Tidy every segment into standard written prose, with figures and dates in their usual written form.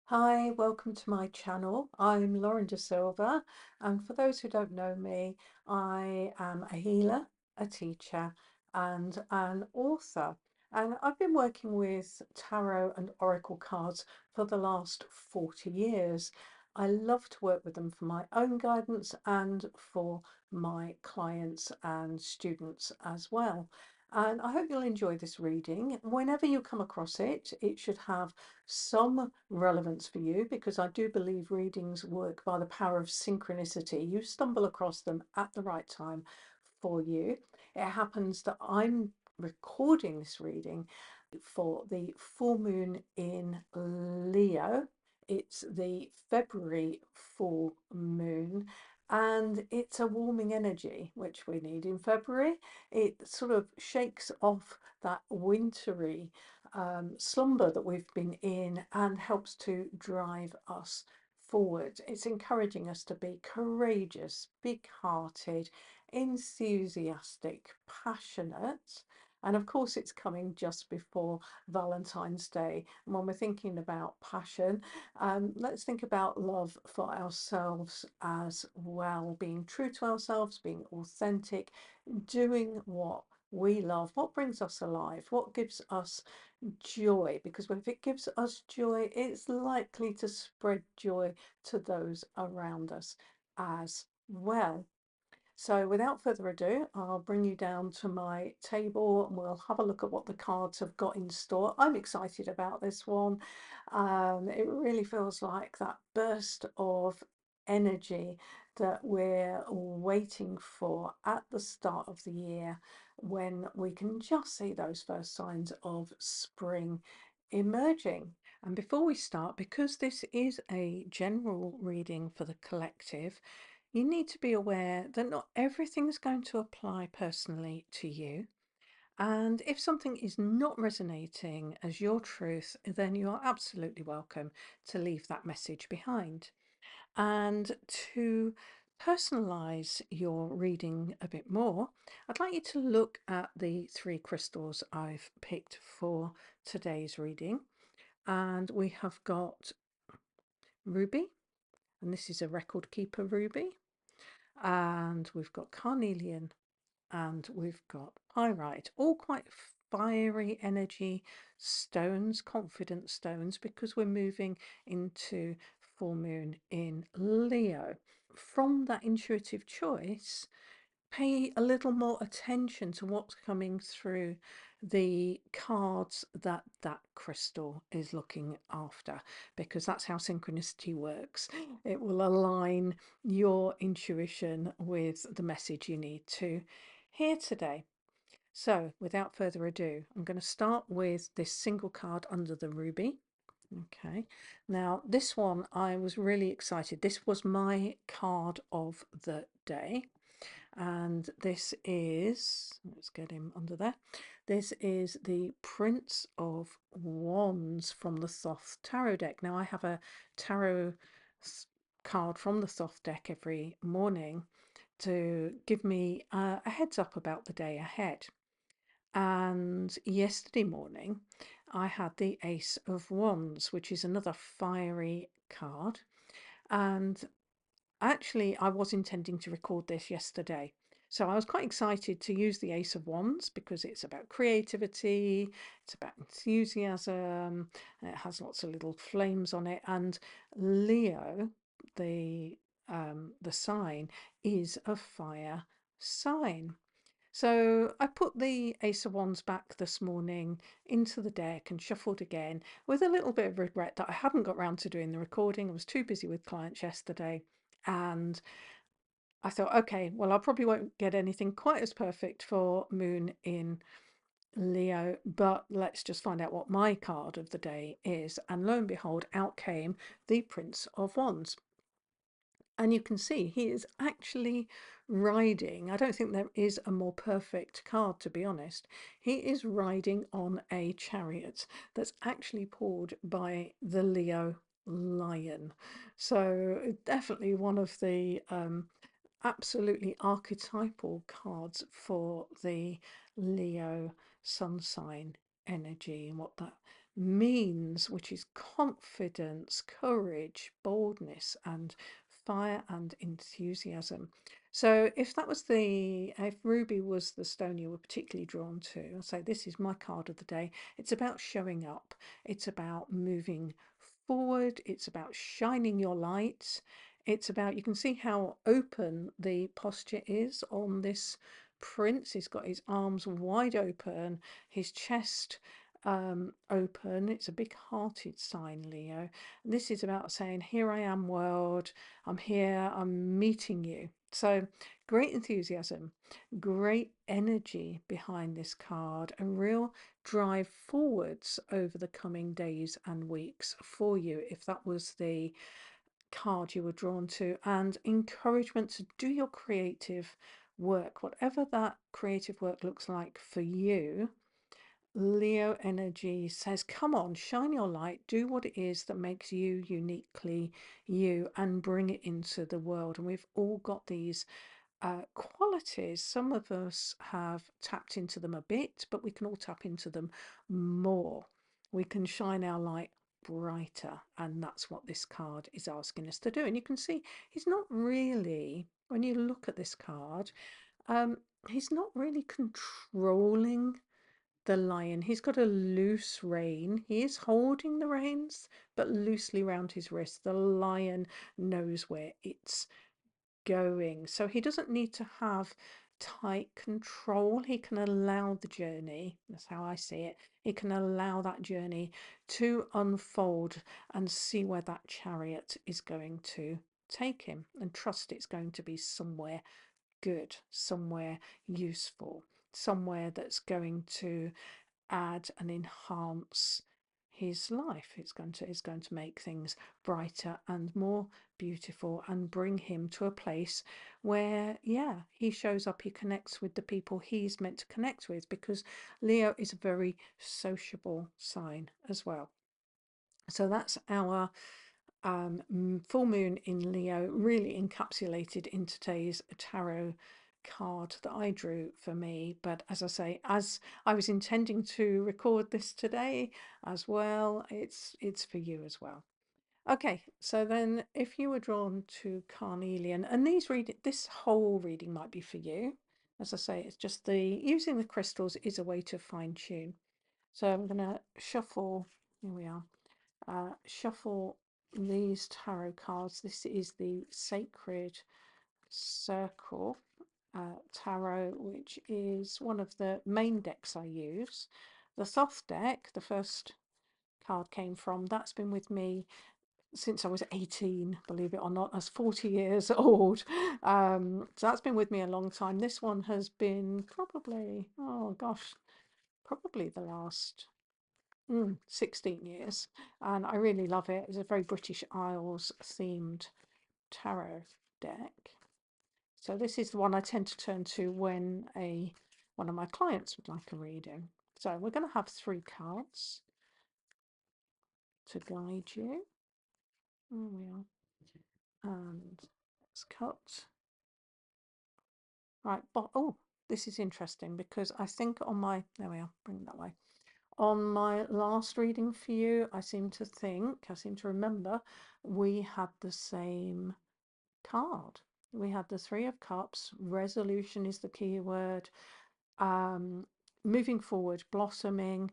Hi, welcome to my channel. I'm Lauren De Silva, and for those who don't know me, I am a healer, a teacher, and an author. And I've been working with tarot and oracle cards for the last 40 years. I love to work with them for my own guidance and for my clients and students as well. And I hope you'll enjoy this reading. Whenever you come across it, it should have some relevance for you because I do believe readings work by the power of synchronicity. You stumble across them at the right time for you. It happens that I'm recording this reading for the full moon in Leo. It's the February full moon, and it's a warming energy which we need in February. It sort of shakes off that wintry slumber that we've been in and helps to drive us forward. It's encouraging us to be courageous, big-hearted, enthusiastic, passionate. And of course, it's coming just before Valentine's Day. And when we're thinking about passion, let's think about love for ourselves as well, being true to ourselves, being authentic, doing what we love, what brings us alive, what gives us joy, because if it gives us joy, it's likely to spread joy to those around us as well. So without further ado, I'll bring you down to my table and we'll have a look at what the cards have got in store. I'm excited about this one. It really feels like that burst of energy that we're waiting for at the start of the year when we can just see those first signs of spring emerging. And before we start, because this is a general reading for the collective, you need to be aware that not everything is going to apply personally to you. And if something is not resonating as your truth, then you are absolutely welcome to leave that message behind. And to personalize your reading a bit more, I'd like you to look at the three crystals I've picked for today's reading. And we have got ruby, and this is a record keeper ruby. And we've got carnelian, and we've got pyrite, all quite fiery energy stones, confident stones, because we're moving into full moon in Leo. From that intuitive choice, pay a little more attention to what's coming through the cards that that crystal is looking after, because that's how synchronicity works. It will align your intuition with the message you need to hear today. So without further ado, I'm going to start with this single card under the ruby. Okay, now this one I was really excited. This was my card of the day, and this is, let's get him under there, this is the Prince of Wands from the Thoth tarot deck. Now I have a tarot card from the Thoth deck every morning to give me a heads up about the day ahead. And yesterday morning I had the Ace of Wands, which is another fiery card. And actually, I was intending to record this yesterday. So I was quite excited to use the Ace of Wands because it's about creativity, it's about enthusiasm, and it has lots of little flames on it. And Leo, the sign, is a fire sign. So I put the Ace of Wands back this morning into the deck and shuffled again with a little bit of regret that I hadn't got round to doing the recording. I was too busy with clients yesterday. And I thought, okay, well, I probably won't get anything quite as perfect for Moon in Leo, but let's just find out what my card of the day is. And lo and behold, out came the Prince of Wands. And you can see he is actually riding. I don't think there is a more perfect card, to be honest. He is riding on a chariot that's actually pulled by the Leo lion. So definitely one of the absolutely archetypal cards for the Leo sun sign energy and what that means, which is confidence, courage, boldness, and fire and enthusiasm. So if ruby was the stone you were particularly drawn to, I'll say this is my card of the day. It's about showing up. It's about moving forward. It's about shining your light. It's about, you can see how open the posture is on this prince. He's got his arms wide open, his chest open. It's a big hearted sign, Leo. And this is about saying, here I am, world. I'm here. I'm meeting you. So great enthusiasm, great energy behind this card, a real drive forwards over the coming days and weeks for you, if that was the card you were drawn to, and encouragement to do your creative work, whatever that creative work looks like for you. Leo energy says, come on, shine your light, do what it is that makes you uniquely you, and bring it into the world. And we've all got these qualities. Some of us have tapped into them a bit, but we can all tap into them more. We can shine our light brighter, and that's what this card is asking us to do. And you can see he's not really, when you look at this card, um, he's not really controlling the lion. He's got a loose rein. He is holding the reins, but loosely round his wrist. The lion knows where it's going. So he doesn't need to have tight control. He can allow the journey. That's how I see it. He can allow that journey to unfold and see where that chariot is going to take him, and trust it's going to be somewhere good, somewhere useful, somewhere that's going to add and enhance his life. It's going to make things brighter and more beautiful, and bring him to a place where, yeah, he shows up, he connects with the people he's meant to connect with, because Leo is a very sociable sign as well. So that's our full moon in Leo, really encapsulated in today's tarot card that I drew for me. But as I say, as I was intending to record this today as well, it's for you as well. Okay, so then if you were drawn to carnelian, and this whole reading might be for you. As I say, it's just the using the crystals is a way to fine tune. So I'm going to shuffle. Here we are. Shuffle these tarot cards. This is the Sacred Circle tarot, which is one of the main decks I use. The Thoth deck, the first card came from, that's been with me since I was 18, believe it or not. That's 40 years old. So that's been with me a long time. This one has been probably, oh gosh, probably the last 16 years, and I really love it. It's a very British Isles themed tarot deck. So this is the one I tend to turn to when one of my clients would like a reading. So we're going to have 3 cards to guide you. There we are. And let's cut. Right, but oh, this is interesting, because I think on my, there we are, bring it that way. On my last reading for you, I seem to remember we had the same card. We had the 3 of Cups. Resolution is the key word. Moving forward, blossoming,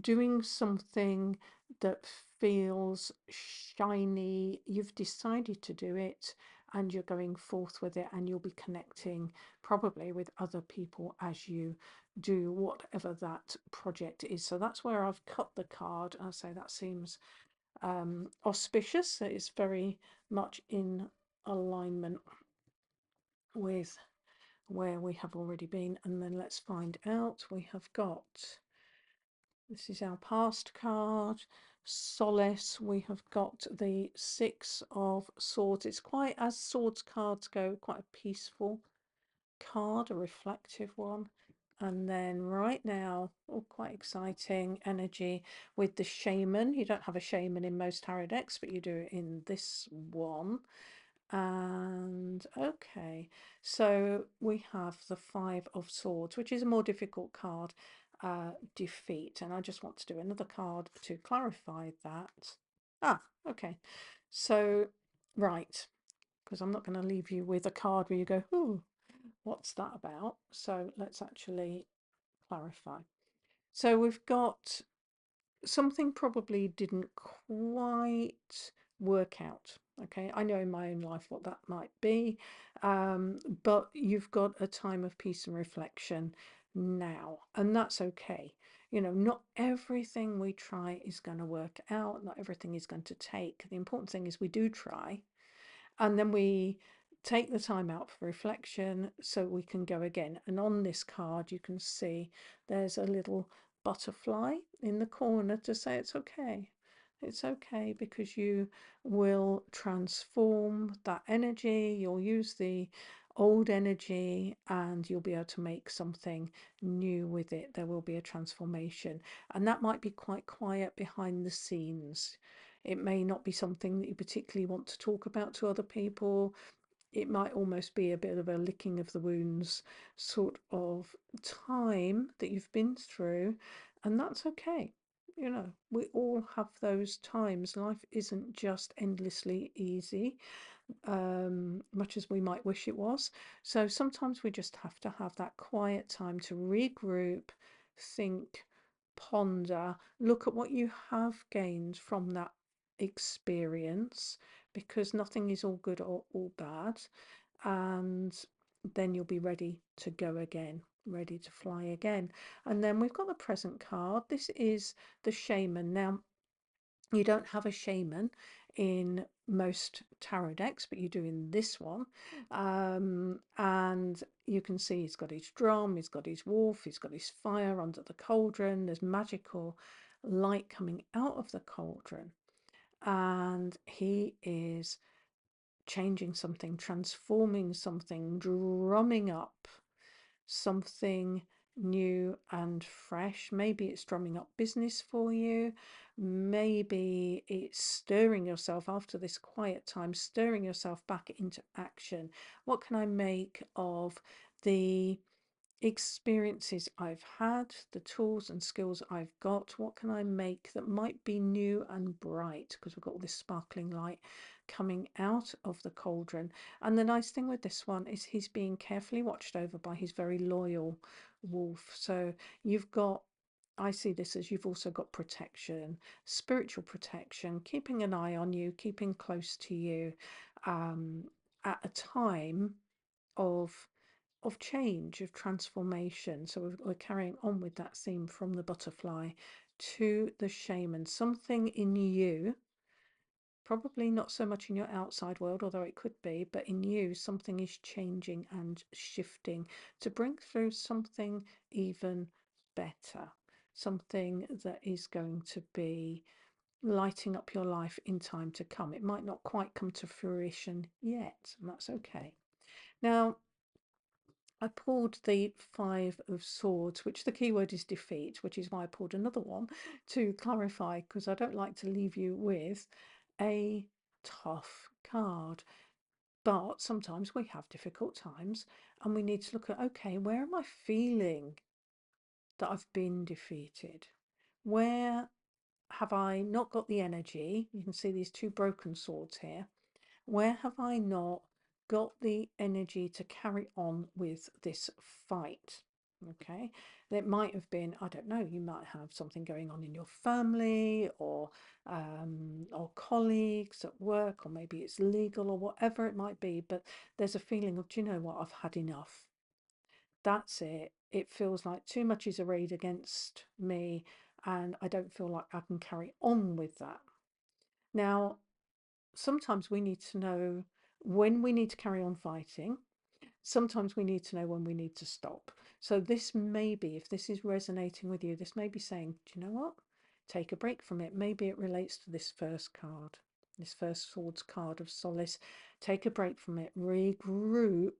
doing something that feels shiny. You've decided to do it, and you're going forth with it, and you'll be connecting probably with other people as you do whatever that project is. So that's where I've cut the card. I say that seems auspicious. It's very much in alignment with where we have already been. And then let's find out. We have got, this is our past card, solace. We have got the 6 of Swords. It's quite, as swords cards go, quite a peaceful card, a reflective one. And then right now, oh, quite exciting energy with the shaman. You don't have a shaman in most tarot decks, but you do it in this one. And okay, so we have the 5 of Swords, which is a more difficult card. defeat. And I just want to do another card to clarify that. Ah, okay. So, right, because I'm not going to leave you with a card where you go, ooh, what's that about? So let's actually clarify. So we've got something probably didn't quite work out. Okay, I know in my own life what that might be, but you've got a time of peace and reflection now, and that's okay. You know, not everything we try is going to work out, not everything is going to take. The important thing is we do try, and then we take the time out for reflection so we can go again. And on this card you can see there's a little butterfly in the corner to say it's okay. It's okay, because you will transform that energy, you'll use the old energy and you'll be able to make something new with it. There will be a transformation, and that might be quite quiet behind the scenes. It may not be something that you particularly want to talk about to other people. It might almost be a bit of a licking of the wounds sort of time that you've been through, and that's okay. You know, we all have those times. Life isn't just endlessly easy, much as we might wish it was. So sometimes we just have to have that quiet time to regroup, think, ponder, look at what you have gained from that experience, because nothing is all good or all bad. And then you'll be ready to go again, ready to fly again. And then we've got the present card. This is the shaman. Now, you don't have a shaman in most tarot decks, but you do in this one. And you can see he's got his drum, he's got his wolf, he's got his fire under the cauldron. There's magical light coming out of the cauldron, and he is changing something, transforming something, drumming up something new and fresh. Maybe it's drumming up business for you. Maybe it's stirring yourself after this quiet time, stirring yourself back into action. What can I make of the experiences I've had, the tools and skills I've got? What can I make that might be new and bright? Because we've got all this sparkling light coming out of the cauldron. And the nice thing with this one is he's being carefully watched over by his very loyal wolf. So you've got, I see this as you've also got protection, spiritual protection, keeping an eye on you, keeping close to you, at a time of change, of transformation. So we're carrying on with that theme from the butterfly to the shaman. Something in you, probably not so much in your outside world, although it could be, but in you, something is changing and shifting to bring through something even better, something that is going to be lighting up your life in time to come. It might not quite come to fruition yet, and that's okay. Now, I pulled the Five of Swords, which the keyword is defeat, which is why I pulled another one to clarify, because I don't like to leave you with a tough card. But sometimes we have difficult times and we need to look at, okay, where am I feeling that I've been defeated? Where have I not got the energy? You can see these two broken swords here. Where have I not got the energy to carry on with this fight? Okay, it might have been, I don't know, you might have something going on in your family, or colleagues at work, or maybe it's legal or whatever it might be, but there's a feeling of, do you know what, I've had enough. That's it. It feels like too much is arrayed against me, and I don't feel like I can carry on with that. Now, sometimes we need to know when we need to carry on fighting. Sometimes we need to know when we need to stop. So this may be, if this is resonating with you, this may be saying, do you know what? Take a break from it. Maybe it relates to this first card, this first swords card of solace. Take a break from it, regroup,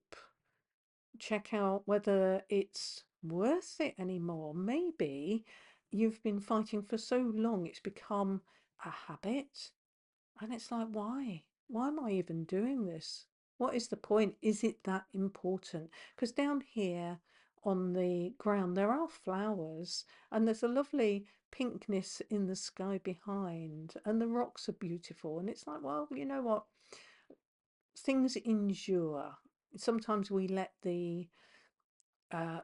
check out whether it's worth it anymore. Maybe you've been fighting for so long, it's become a habit. And it's like, why? Why am I even doing this? What is the point? Is it that important? Because down here on the ground there are flowers, and there's a lovely pinkness in the sky behind, and the rocks are beautiful. And it's like, well, you know what? Things endure. Sometimes we let the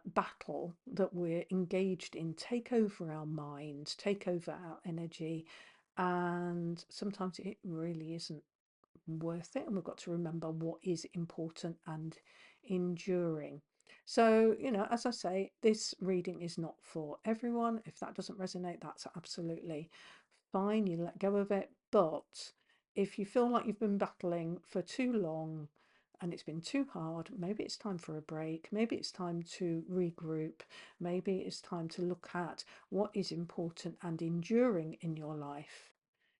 battle that we're engaged in take over our mind, take over our energy, and sometimes it really isn't worth it. And we've got to remember what is important and enduring. So, as I say, this reading is not for everyone. If that doesn't resonate, that's absolutely fine. You let go of it. But if you feel like you've been battling for too long and it's been too hard, maybe it's time for a break. Maybe it's time to regroup. Maybe it's time to look at what is important and enduring in your life.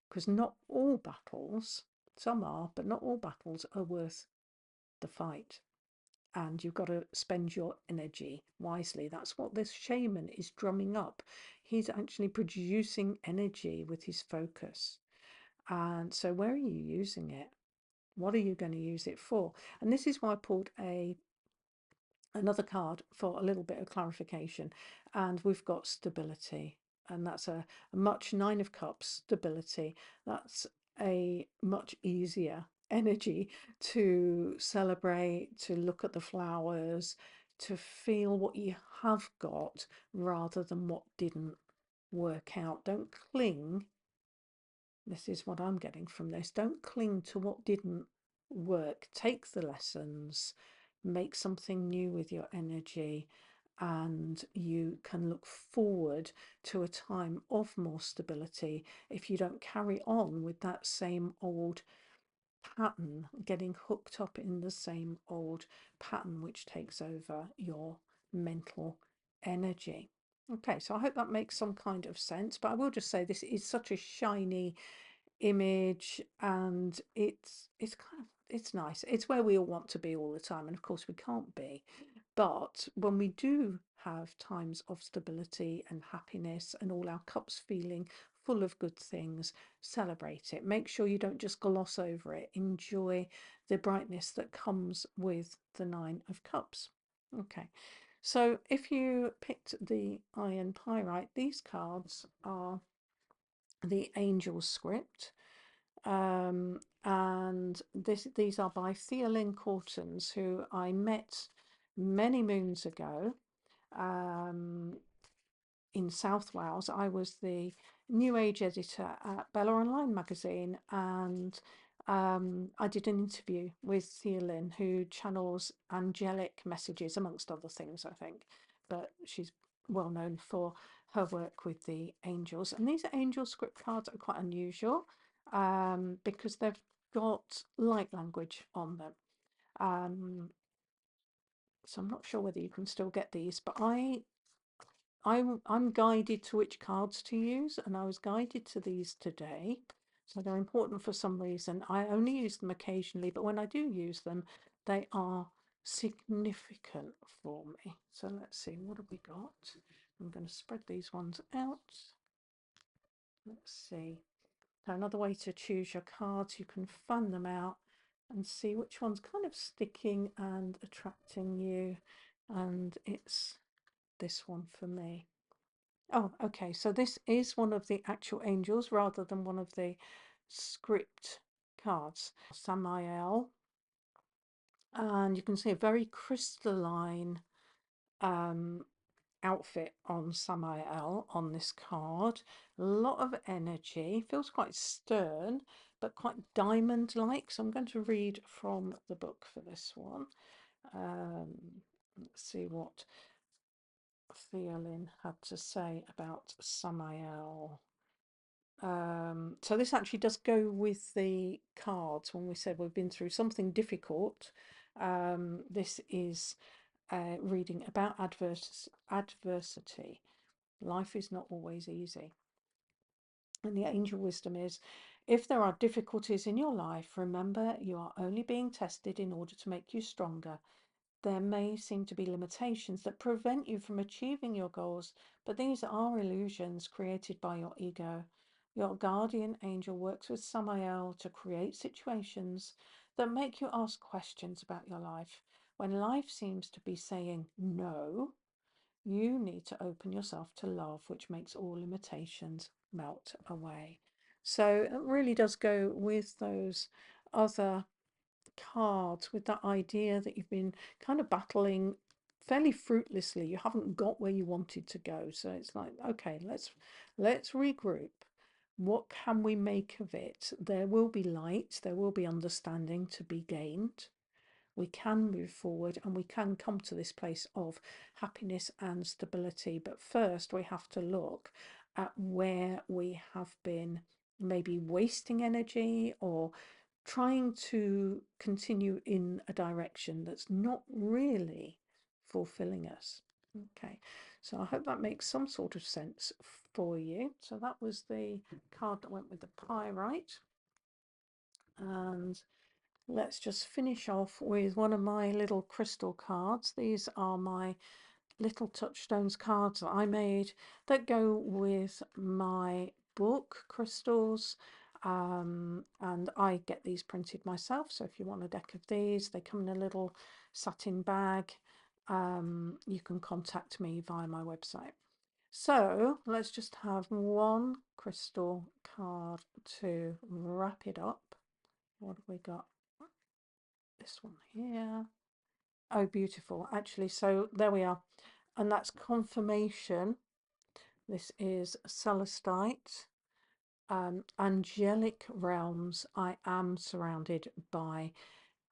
Because not all battles, some are, but not all battles are worth the fight. And you've got to spend your energy wisely. That's what this shaman is drumming up. He's actually producing energy with his focus. And so, where are you using it? What are you going to use it for? And this is why I pulled another card for a little bit of clarification. And we've got stability, and that's a much Nine of Cups stability. That's a much easier energy to celebrate, to look at the flowers, to feel what you have got rather than what didn't work out. Don't cling. This is what I'm getting from this. Don't cling to what didn't work. Take the lessons, make something new with your energy, and you can look forward to a time of more stability if you don't carry on with that same old pattern, getting hooked up in the same old pattern, which takes over your mental energy. Okay, so I hope that makes some kind of sense, but I will just say this is such a shiny image, and it's kind of, it's nice. It's where we all want to be all the time, and of course we can't be. But when we do have times of stability and happiness and all our cups feeling full of good things, celebrate it. Make sure you don't just gloss over it. Enjoy the brightness that comes with the Nine of Cups. Okay, so if you picked the Iron Pyrite, these cards are the Angel script, and these are by Theolyn Cortens, who I met many moons ago in South Wales. I was the New Age editor at Bella Online magazine, and I did an interview with Theolyn, who channels angelic messages, amongst other things, I think, but she's well known for her work with the angels. And these angel script cards are quite unusual because they've got light language on them. So I'm not sure whether you can still get these, but I'm guided to which cards to use, and I was guided to these today. So they're important for some reason. I only use them occasionally, but when I do use them, they are significant for me. So let's see, what have we got? I'm going to spread these ones out. Let's see. Now, another way to choose your cards, you can fan them out and see which one's kind of sticking and attracting you. And it's this one for me. Oh, okay. So this is one of the actual angels rather than one of the script cards. Samael. And you can see a very crystalline outfit on Samael on this card. A lot of energy. Feels quite stern, but quite diamond-like. So I'm going to read from the book for this one. Let's see what Theolyn had to say about Samael. So this actually does go with the cards when we said we've been through something difficult. This is reading about adversity. Life is not always easy. And the angel wisdom is, if there are difficulties in your life, remember you are only being tested in order to make you stronger. There may seem to be limitations that prevent you from achieving your goals, but these are illusions created by your ego. Your guardian angel works with Samael to create situations that make you ask questions about your life. When life seems to be saying no, You need to open yourself to love, which makes all limitations melt away. So it really does go with those other cards, with that idea that you've been kind of battling fairly fruitlessly. You haven't got where you wanted to go. So it's like, okay, let's regroup. What can we make of it? There will be light, there will be understanding to be gained. We can move forward and we can come to this place of happiness and stability. But first, we have to look at where we have been maybe wasting energy or trying to continue in a direction that's not really fulfilling us. Okay, so I hope that makes some sort of sense for you. So that was the card that went with the pyrite. And let's just finish off with one of my little crystal cards. These are my Little Touchstones cards that I made that go with my book, Crystals. And I get these printed myself. So if you want a deck of these, they come in a little satin bag. You can contact me via my website. So let's just have one crystal card to wrap it up. What have we got? This one here. Oh, beautiful. Actually, so there we are. And that's confirmation. This is Celestite. Angelic realms. I am surrounded by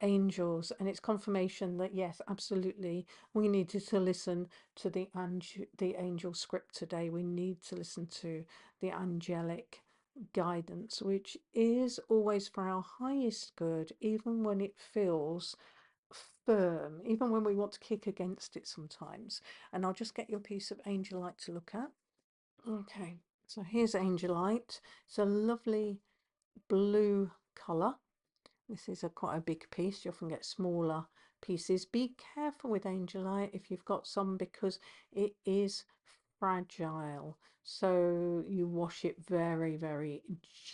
angels, and it's confirmation that yes, absolutely, we needed to listen to the angel script today. We need to listen to the angelic guidance, which is always for our highest good, even when it feels firm, even when we want to kick against it sometimes. And I'll just get your piece of angelite to look at. Okay, so here's angelite. It's a lovely blue colour. This is quite a big piece. You often get smaller pieces. Be careful with angelite if you've got some, because it is fragile. So you wash it very, very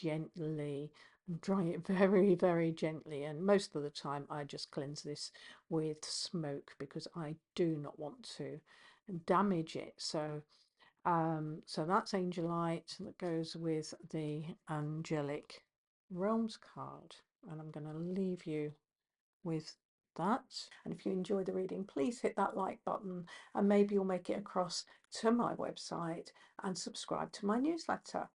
gently, dry it very, very gently. And most of the time I just cleanse this with smoke because I do not want to damage it. So that's angelite that goes with the angelic realms card. And I'm going to leave you with that. And if you enjoy the reading, please hit that like button, and maybe you'll make it across to my website and subscribe to my newsletter.